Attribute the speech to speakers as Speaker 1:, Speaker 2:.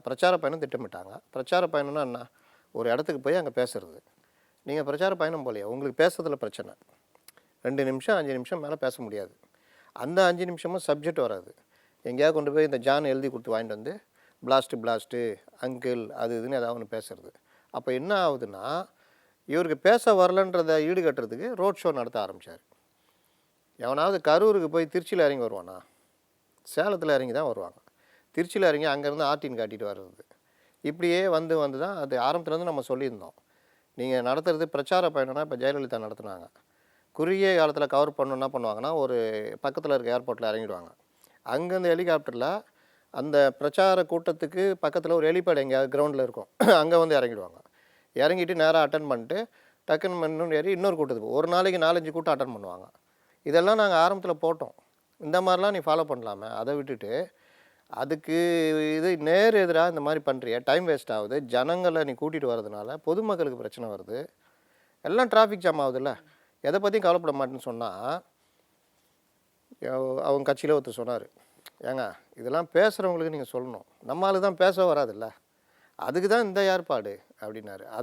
Speaker 1: பிரச்சார பயணம் திட்டமிட்டாங்க. பிரச்சார பயணம்னா என்ன? ஒரு இடத்துக்கு போய் அங்கே பேசுறது. நீங்கள் பிரச்சார பயணம் போலையா? உங்களுக்கு பேசுறதுல பிரச்சனை. 2 நிமிஷம் 5 நிமிஷம் மேலே பேச முடியாது. அந்த 5 நிமிஷமும் சப்ஜெக்ட் வராது. எங்கேயாவது கொண்டு போய் இந்த ஜான் எழுதி கொடுத்து வாங்கிட்டு வந்து பிளாஸ்ட்டு அங்கிள் அது இதுன்னு ஏதாவது ஒன்று பேசுறது. அப்போ என்ன ஆகுதுன்னா, இவருக்கு பேச வரலன்றதை ஈடுகட்டுறதுக்கு ரோட் ஷோ நடத்த ஆரம்பித்தார். எவனாவது கரூருக்கு போய் திருச்சியில் இறங்கி வருவானா? சேலத்தில் இறங்கி தான் வருவாங்க. திருச்சியில் இறங்கி அங்கேருந்து ஆர்டின் காட்டிட்டு வர்றது. இப்படியே வந்து தான் அது ஆரம்பத்துலேருந்து நம்ம சொல்லியிருந்தோம். நீங்கள் நடத்துறது பிரச்சார பயணம்னா இப்போ ஜெயலலிதா நடத்துனாங்க. குறுகிய காலத்தில் கவர் பண்ணணும் என்ன பண்ணுவாங்கன்னா, ஒரு பக்கத்தில் இருக்க ஏர்போர்ட்டில் இறங்கிடுவாங்க. அங்கேருந்து ஹெலிகாப்டரில் அந்த பிரச்சார கூட்டத்துக்கு பக்கத்தில் ஒரு ஹெலிபேட் எங்கேயாவது கிரவுண்டில் இருக்கும். அங்கே வந்து இறங்கிடுவாங்க. இறங்கிட்டு நேராக அட்டன் பண்ணிட்டு டக்குன்னு இன்னொன்று ஏறி இன்னொரு கூட்டத்துக்கு ஒரு நாளைக்கு 4-5 கூட்டம் அட்டன் பண்ணுவாங்க. இதெல்லாம் நாங்கள் ஆரம்பத்தில் போட்டோம். இந்த மாதிரிலாம் நீ ஃபாலோ பண்ணலாமே. அதை விட்டுட்டு அதுக்கு இது நேர் எதிராக இந்த மாதிரி பண்ணுறிய, டைம் வேஸ்ட் ஆகுது. ஜனங்களை நீ கூட்டிகிட்டு வரதுனால பொதுமக்களுக்கு பிரச்சனை வருது. எல்லாம் டிராஃபிக் ஜாம் ஆகுதுல்ல. எதை பற்றியும் கவலைப்பட மாட்டேன்னு சொன்னால், அவங்க கட்சியில் ஒருத்தர் சொன்னார், ஏங்க இதெல்லாம் பேசுகிறவங்களுக்கு நீங்கள் சொல்லணும், நம்மளுக்கு தான் பேச வராதுல்ல, அதுக்கு தான் இந்த ஏற்பாடு அப்படின்னாரு. அது